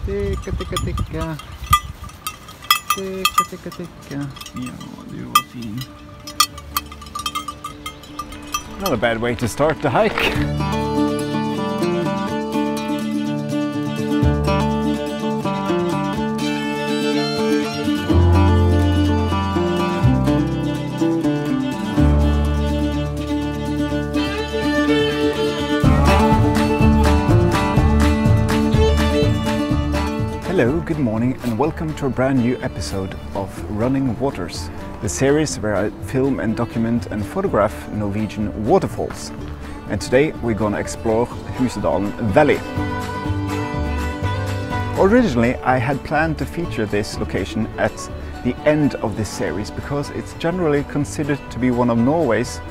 Ticka, ticka, ticka. Ticka, ticka, ticka. Ja, du var fin. Not a bad way to start the hike. Hello, good morning and welcome to a brand new episode of Running Waters, the series where I film and document and photograph Norwegian waterfalls. And today we're gonna explore Husedalen Valley. Originally I had planned to feature this location at the end of this series because it's generally considered to be one of Norway's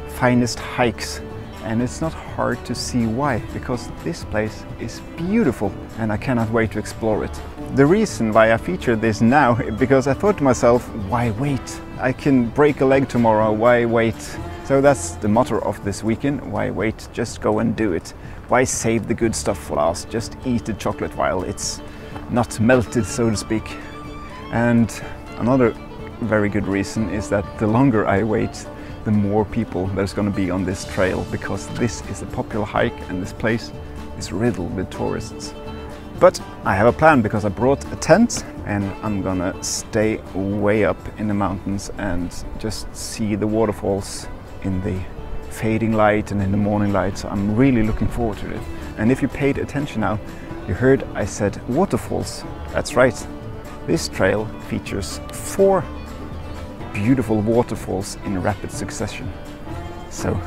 finest hikes. And it's not hard to see why, because this place is beautiful and I cannot wait to explore it. The reason why I feature this now is because I thought to myself, why wait? I can break a leg tomorrow, why wait? So that's the motto of this weekend, why wait? Just go and do it. Why save the good stuff for last? Just eat the chocolate while it's not melted, so to speak. And another very good reason is that the longer I wait, the more people there's going to be on this trail, because this is a popular hike and this place is riddled with tourists. But I have a plan because I brought a tent and I'm gonna stay way up in the mountains and just see the waterfalls in the fading light and in the morning light, so I'm really looking forward to it. And if you paid attention now, you heard I said waterfalls. That's right, this trail features 4 beautiful waterfalls in rapid succession. So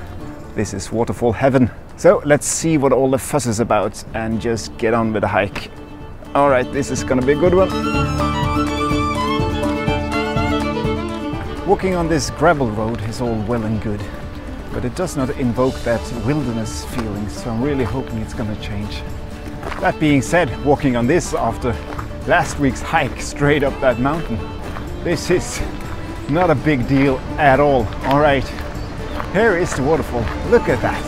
this is waterfall heaven. So let's see what all the fuss is about and just get on with the hike. All right, this is gonna be a good one. Walking on this gravel road is all well and good, but it does not invoke that wilderness feeling, so I'm really hoping it's gonna change. That being said, walking on this after last week's hike straight up that mountain, this is not a big deal at all. All right, here is the waterfall. Look at that.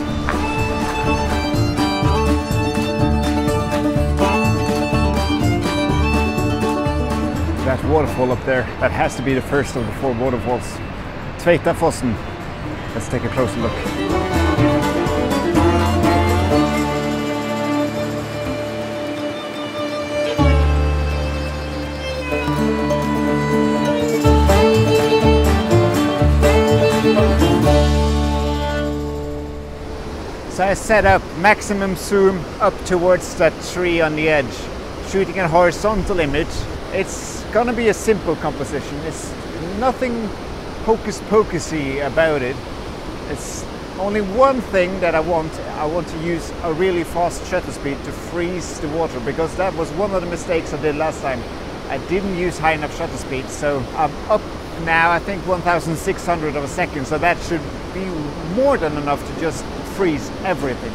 That waterfall up there, that has to be the first of the 4 waterfalls. Fossum. Let's take a closer look. So I set up maximum zoom up towards that tree on the edge, shooting a horizontal image. It's gonna be a simple composition. It's nothing hocus pocusy about it. It's only one thing that I want to use a really fast shutter speed to freeze the water, because that was one of the mistakes I did last time. I didn't use high enough shutter speed, so I'm up now, I think 1,600 of a second, so that should be more than enough to just freeze everything.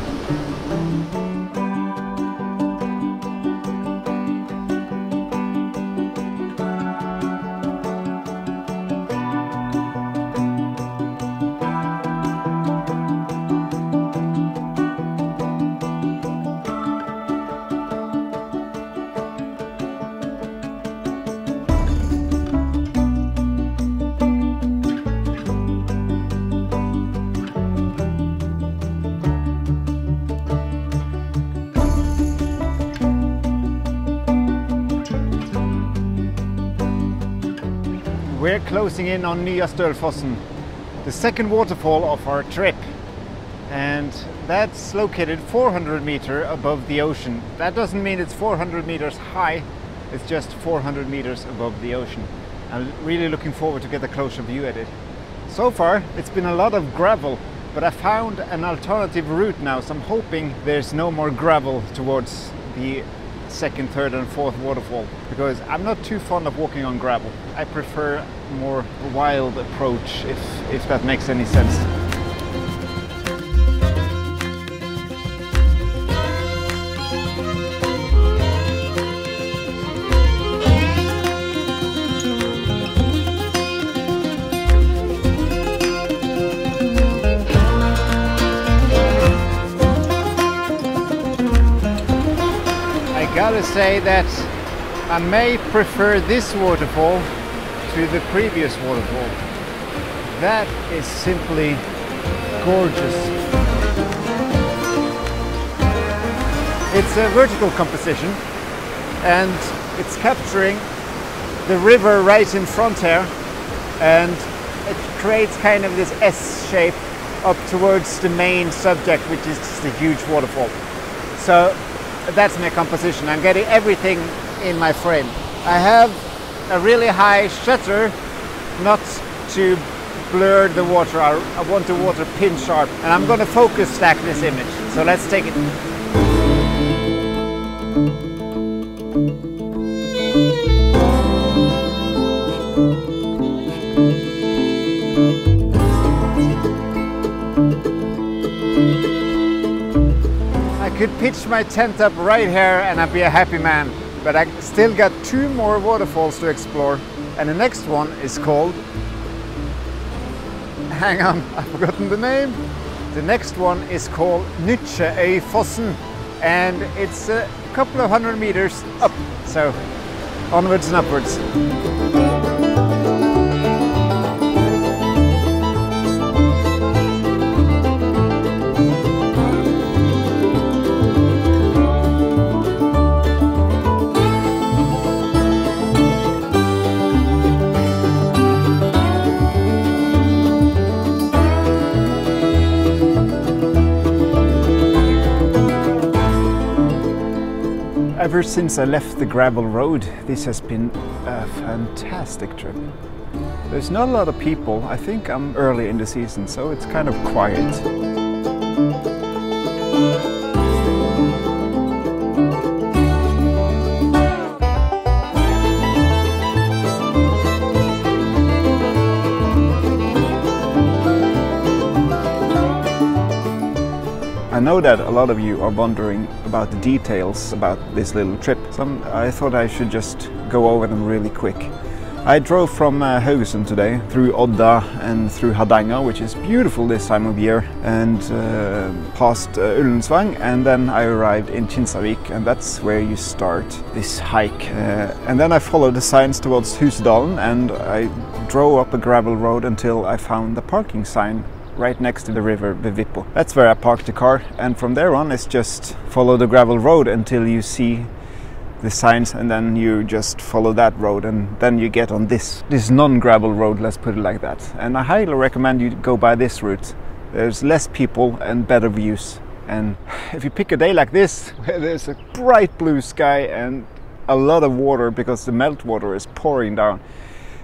We're closing in on Husedalen, the second waterfall of our trip, and that's located 400 meters above the ocean. That doesn't mean it's 400 meters high, it's just 400 meters above the ocean. I'm really looking forward to get a closer view at it. So far it's been a lot of gravel, but I found an alternative route now, so I'm hoping there's no more gravel towards the second, third and fourth waterfall, because I'm not too fond of walking on gravel. I prefer a more wild approach, if that makes any sense. gotta say that I may prefer this waterfall to the previous waterfall. That is simply gorgeous. It's a vertical composition and it's capturing the river right in front here, and it creates kind of this S shape up towards the main subject, which is just a huge waterfall. So that's my composition. I'm getting everything in my frame. I have a really high shutter, not to blur the water. I want the water pin sharp, and I'm going to focus stack this image. So let's take it. I could pitch my tent up right here and I'd be a happy man, but I still got 2 more waterfalls to explore, and the next one is called, hang on, I've forgotten the name. The next one is called 𝐔𝐒𝐿, and it's a couple of 100 meters up, so onwards and upwards. Ever since I left the gravel road, this has been a fantastic trip. There's not a lot of people. I think I'm early in the season, so it's kind of quiet. I know that a lot of you are wondering about the details about this little trip, so I thought I should just go over them really quick. I drove from Haugesund today, through Odda and through Hardanger, which is beautiful this time of year, and past Ullensvang, and then I arrived in Kinsarvik, and that's where you start this hike. And then I followed the signs towards Husedalen, and I drove up a gravel road until I found the parking sign right next to the river Vippo. That's where I parked the car, and from there on it's just follow the gravel road until you see the signs, and then you just follow that road, and then you get on this non-gravel road, let's put it like that. And I highly recommend you go by this route. There's less people and better views, and if you pick a day like this where there's a bright blue sky and a lot of water because the meltwater is pouring down,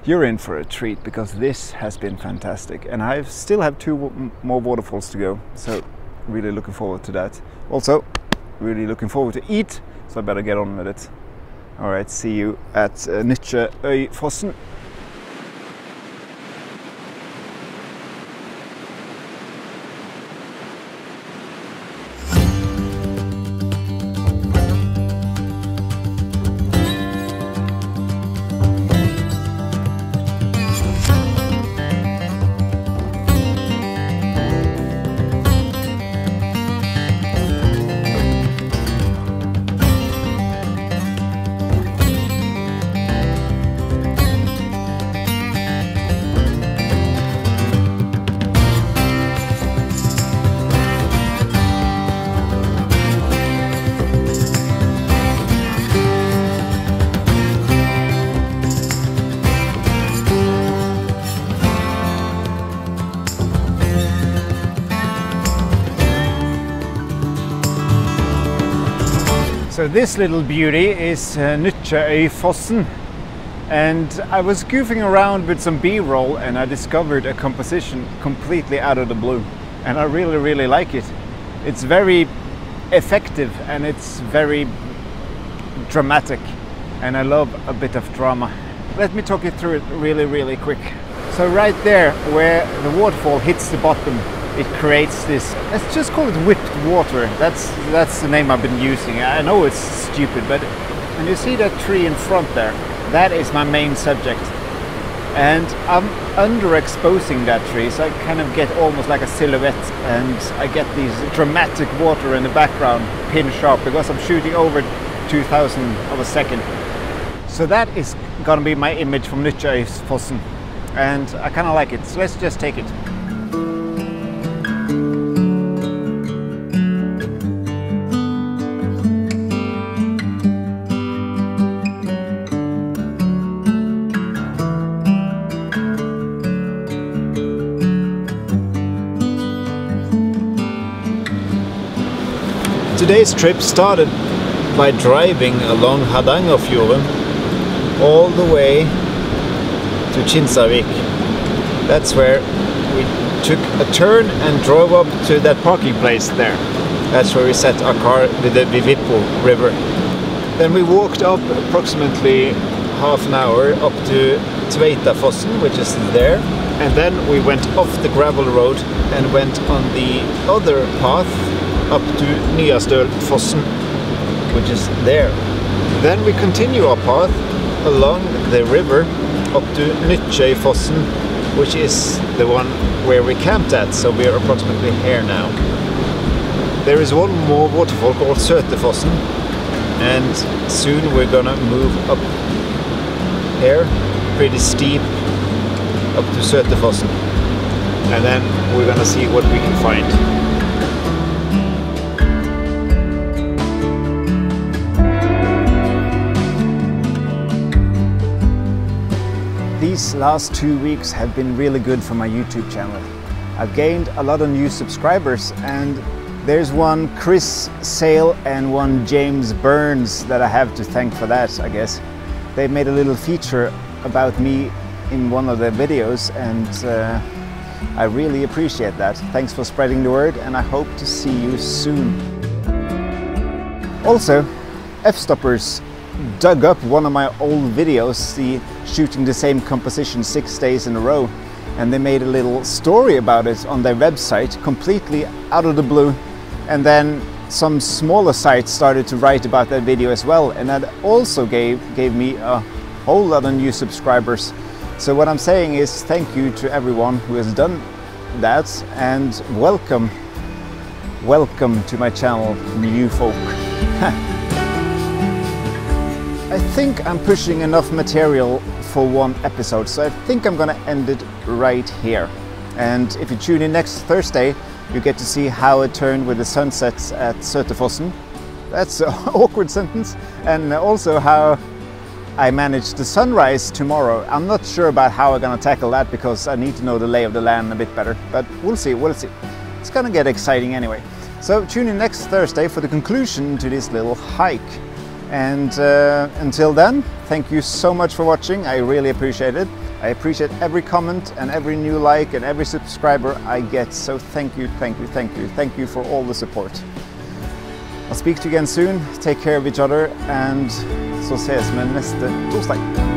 you're in for a treat, because this has been fantastic, and I still have 2 more waterfalls to go, so really looking forward to that. Also really looking forward to eat, so I better get on with it. Alright, see you at 𝐔𝐿. So this little beauty is 𝐔𝐿, and I was goofing around with some B-roll and I discovered a composition completely out of the blue, and I really like it. It's very effective and it's very dramatic, and I love a bit of drama. Let me talk you through it really quick. So right there where the waterfall hits the bottom, it creates this, let's just call it whipped water. That's the name I've been using. I know it's stupid, but when you see that tree in front there, that is my main subject. And I'm underexposing that tree, so I kind of get almost like a silhouette, and I get these dramatic water in the background, pin sharp, because I'm shooting over 32,000 of a second. So that is gonna be my image from Fossum, and I kind of like it, so let's just take it. Today's trip started by driving along Hardangerfjorden all the way to 𝐂𝐚𝐬. That's where we took a turn and drove up to that parking place there. That's where we set our car with the 𝐵𝐵𝐵𝐵 river. Then we walked up approximately half an hour up to 𝐂𝐚𝐬, which is there. And then we went off the gravel road and went on the other path up to Husedalen, which is there. Then we continue our path along the river up to 𝐔𝐿𝐴, which is the one where we camped at, so we are approximately here now. There is one more waterfall called 𝐔𝐿𝐴, and soon we're gonna move up here, pretty steep, up to 𝐔𝐿𝐴, and then we're gonna see what we can find. These last 2 weeks have been really good for my YouTube channel. I've gained a lot of new subscribers, and there's one Chris Sale and one James Burns that I have to thank for that, I guess. They made a little feature about me in one of their videos, and I really appreciate that. Thanks for spreading the word, and I hope to see you soon. Also, Fstoppers dug up one of my old videos, shooting the same composition 6 days in a row, and they made a little story about it on their website, completely out of the blue. And then some smaller sites started to write about that video as well, and that also gave me a whole lot of new subscribers. So what I'm saying is thank you to everyone who has done that, and welcome to my channel, new folk. I think I'm pushing enough material for one episode, so I think I'm gonna end it right here. And if you tune in next Thursday, you get to see how it turned with the sunsets at 𝐔𝐿𝐴. That's an awkward sentence. And also how I managed the sunrise tomorrow. I'm not sure about how I'm gonna tackle that, because I need to know the lay of the land a bit better, but we'll see. It's gonna get exciting anyway. So tune in next Thursday for the conclusion to this little hike. And until then, thank you so much for watching. I really appreciate it. I appreciate every comment and every new like and every subscriber I get. So thank you for all the support. I'll speak to you again soon. Take care of each other, and så ses vi neste torsdag.